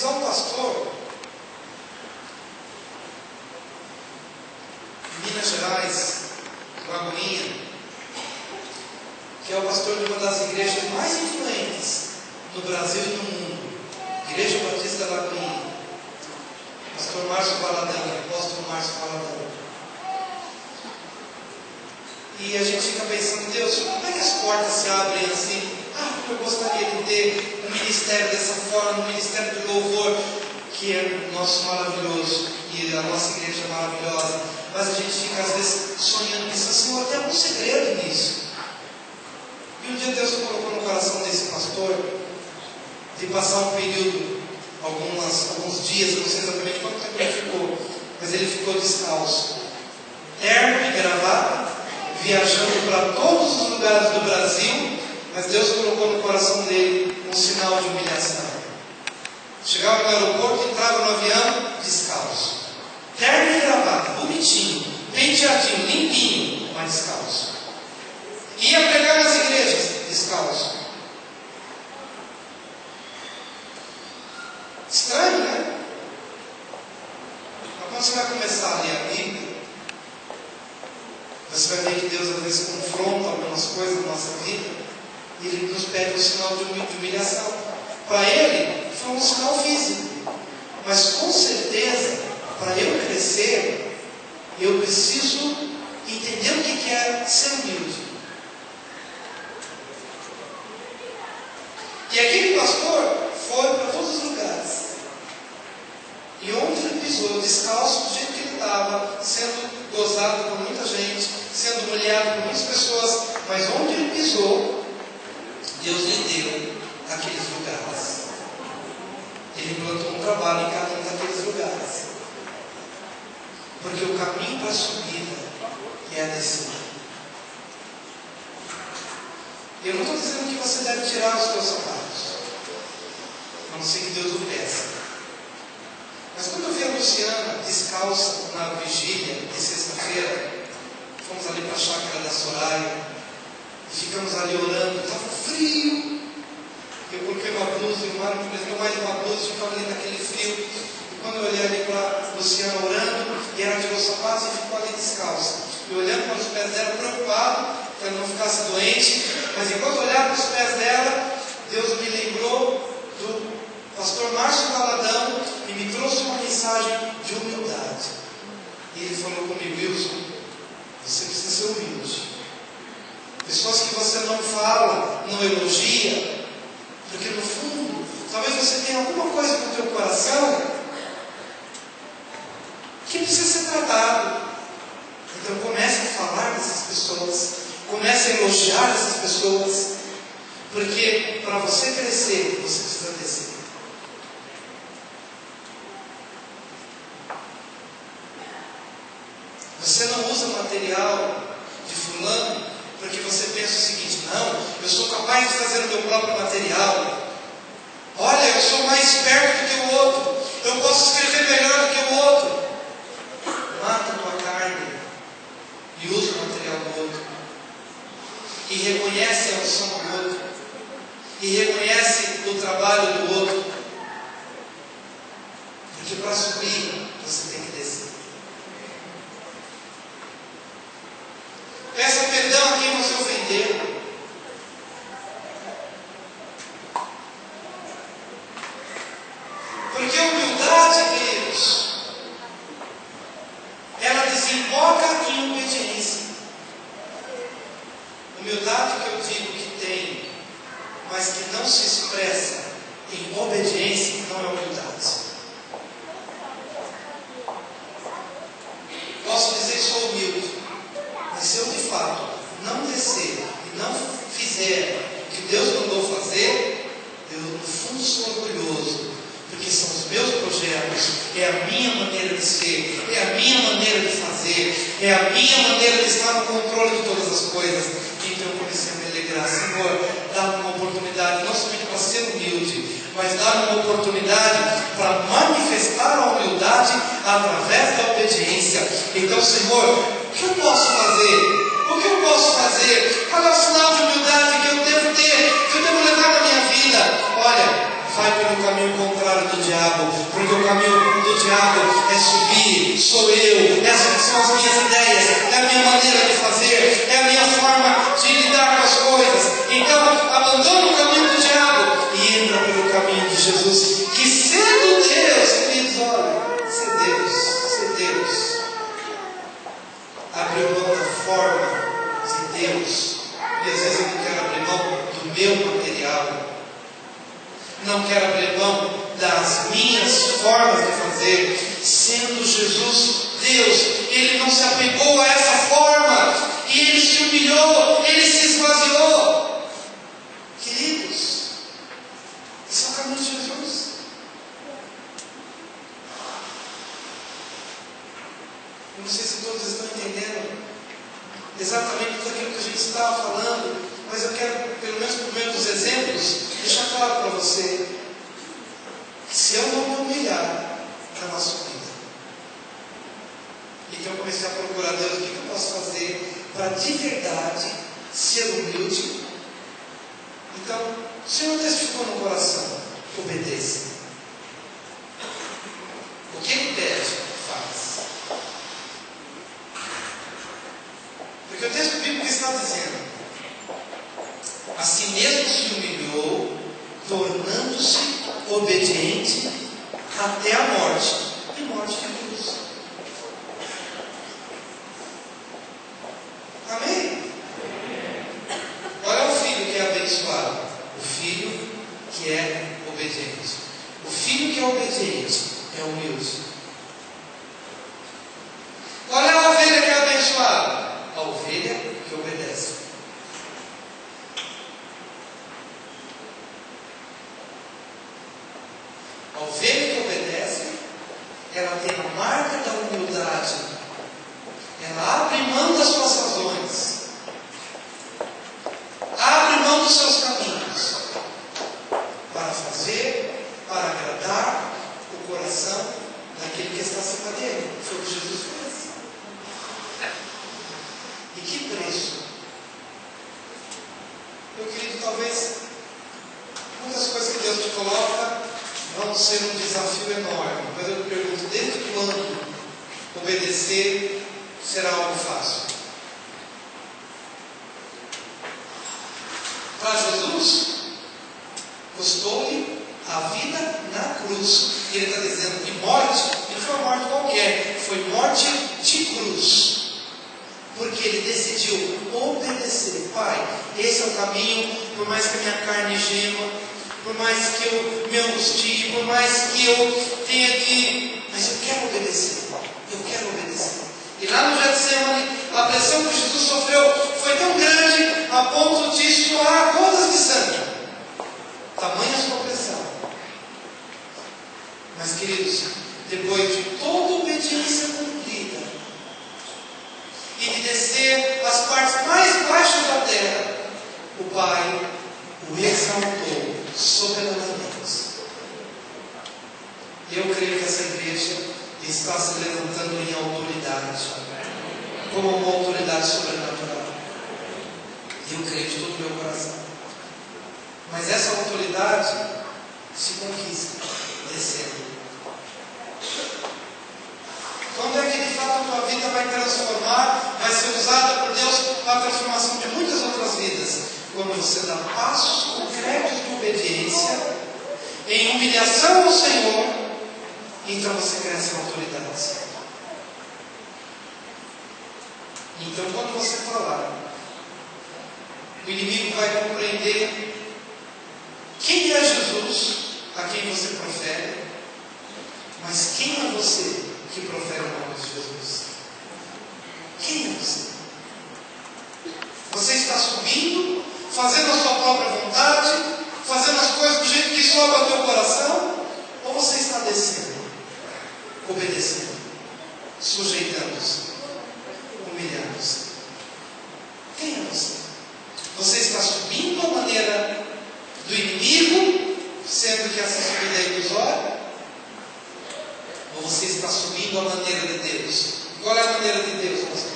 Há um pastor em Minas Gerais, Lagoinha, que é o pastor de uma das igrejas mais influentes no Brasil e no mundo, Igreja Batista Lagoinha, pastor Márcio Valadão, apóstolo Márcio Valadão. E a gente fica pensando, Deus, como é que as portas se abrem assim? Eu gostaria de ter um ministério dessa forma, um ministério de louvor, que é o nosso maravilhoso, e a nossa igreja é maravilhosa. Mas a gente fica às vezes sonhando, pensando, Senhor, tem algum segredo nisso? E um dia Deus colocou no coração desse pastor de passar um período, alguns dias, não sei exatamente quanto tempo ele ficou, mas ele ficou descalço, terno e gravata, viajando para todos os lugares do Brasil. Mas Deus colocou no coração dele um sinal de humilhação. Chegava no aeroporto, entrava no avião, descalço. Terno e gravata, bonitinho, penteadinho, limpinho, mas descalço. Ia pregar nas igrejas, descalço. Estranho, né? Mas quando você vai começar a ler a Bíblia, você vai ver que Deus às vezes confronta algumas coisas na nossa vida. E Ele nos pede um sinal de humilhação. Para Ele, foi um sinal físico. Mas com certeza, para eu crescer, eu preciso entender o que é ser humilde. E aquele pastor foi para todos os lugares. E onde ele pisou, descalço do jeito que ele estava, sendo gozado por muita gente, sendo humilhado por muitas pessoas, mas onde ele pisou, Deus lhe deu aqueles lugares. Ele plantou um trabalho em cada um daqueles lugares. Porque o caminho para a subida é a descida. Eu não estou dizendo que você deve tirar os seus sapatos, a não ser que Deus o peça. Mas quando eu vi a Luciana descalça na vigília de sexta-feira, fomos ali para a chácara da Soraya, ficamos ali orando, estava frio. Eu coloquei uma blusa, e o Mário me prestou mais uma blusa, ficava ali naquele frio. E quando eu olhei ali para a Luciana orando, e ela tirou os sapatos e ficou ali descalça. E olhando para os pés dela, preocupado, que ela não ficasse doente. Mas enquanto eu olhava para os pés dela, Deus me lembrou do pastor Márcio Valadão e me trouxe uma mensagem de humildade. E ele falou comigo, Wilson, você precisa ser humilde. Pessoas que você não fala, não elogia, porque no fundo, talvez você tenha alguma coisa no teu coração que precisa ser tratado. Então comece a falar dessas pessoas, comece a elogiar essas pessoas, porque para você crescer, você precisa descer. Você não usa material de fulano porque você pensa o seguinte, não, eu sou capaz de fazer o meu próprio material. Olha, eu sou mais esperto do que o outro, eu posso escrever melhor do que o outro. Mata a tua carne e usa o material do outro. E reconhece a unção do outro. E reconhece o trabalho do outro. Porque para subir, você tem que descer. Peça perdão a quem você ofendeu. Porque a humildade, queridos, ela desemboca em obediência. Humildade que eu digo que tem, mas que não se expressa em obediência, não é humildade. Posso dizer que sou humilde, mas se eu de fato não descer e não fizer o que Deus mandou fazer, eu no fundo sou orgulhoso, porque são os meus projetos, é a minha maneira de ser, é a minha maneira de fazer, é a minha maneira de estar no controle de todas as coisas. Então eu comecei a me alegrar, Senhor, dá-me uma oportunidade, não somente para ser humilde, mas dá-me uma oportunidade para manifestar a humildade através da obediência. Então, Senhor, o que eu posso fazer? O que eu posso fazer? Qual é o sinal de humildade que eu devo ter, que eu devo levar na minha vida? Olha, vai pelo caminho contrário do diabo, porque o caminho do diabo é subir, sou eu, essas são as minhas ideias, é a minha maneira de fazer, é a minha forma de lidar com as coisas. Então, abandona o caminho do diabo e entra pelo caminho de Jesus, que sendo Deus, queridos, olha, ser Deus, abriu mão da forma de Deus, e às vezes eu não quero abrir mão do meu material, não quero abrir mão das minhas formas de fazer. Sendo Jesus Deus, Ele não se apegou a essa forma, e Ele se humilhou, Ele se esvaziou. Queridos, esse é o caminho de Jesus. Eu não sei se todos estão entendendo exatamente tudo aquilo que a gente estava falando, mas eu quero, pelo menos por meio dos exemplos, deixar claro para você: se eu não me humilhar na nossa vida, então eu comecei a procurar Deus, o que eu posso fazer para de verdade ser humilde? Então, o Senhor testificou no coração, obedeça. O que Ele pede, faz. Porque o texto bíblico está dizendo: a si mesmo se humilhou, tornando-se obediente até a morte, e morte de cruz. Amém? Olha o filho que é abençoado, o filho que é obediente. O filho que é obediente é humilde. Olha a ovelha que é abençoada, a ovelha que obedece. A ovelha que obedece, ela tem a marca da humildade. Ela abre mão das suas razões, abre mão dos seus caminhos, para fazer, para agradar o coração daquele que está acima dele. Foi o que Jesus fez. E que preço! Meu querido, talvez muitas coisas que Deus te coloca vão ser um desafio enorme, mas eu te pergunto: desde quando obedecer será algo fácil? Para Jesus, custou-lhe a vida na cruz. E Ele está dizendo que morte, não foi uma morte qualquer, foi morte de cruz. Porque Ele decidiu obedecer. Pai, esse é o caminho, por mais que a minha carne gema, por mais que eu me angustie, por mais que eu tenha que... mas eu quero obedecer, eu quero obedecer. E lá no Getsemane, a pressão que Jesus sofreu foi tão grande a ponto de suar gotas de sangue. Tamanha a sua pressão. Mas, queridos, depois de toda obediência cumprida e de descer as partes mais baixas da terra, o Pai o exaltou soberanamente. Eu creio que essa igreja está se levantando em autoridade, como uma autoridade sobrenatural. Eu creio de todo o meu coração. Mas essa autoridade se conquista descendo. Quando é que de fato a tua vida vai transformar, vai ser usada por Deus para a transformação de muitas outras vidas? Quando você dá passos concretos de obediência, em humilhação ao Senhor, então você cresce em autoridade. Então, quando você falar, o inimigo vai compreender quem é Jesus, a quem você profere, mas quem é você que profere o nome de Jesus? Quem é você? Você está subindo, fazendo a sua própria vontade, fazendo as coisas do jeito que sobe ao teu coração, ou você está descendo, obedecendo, sujeitando-se, humilhando-se? Quem é você? Você está subindo a maneira do inimigo, sendo que essa subida é ilusória? Ou você está subindo a maneira de Deus? Qual é a maneira de Deus, pastor?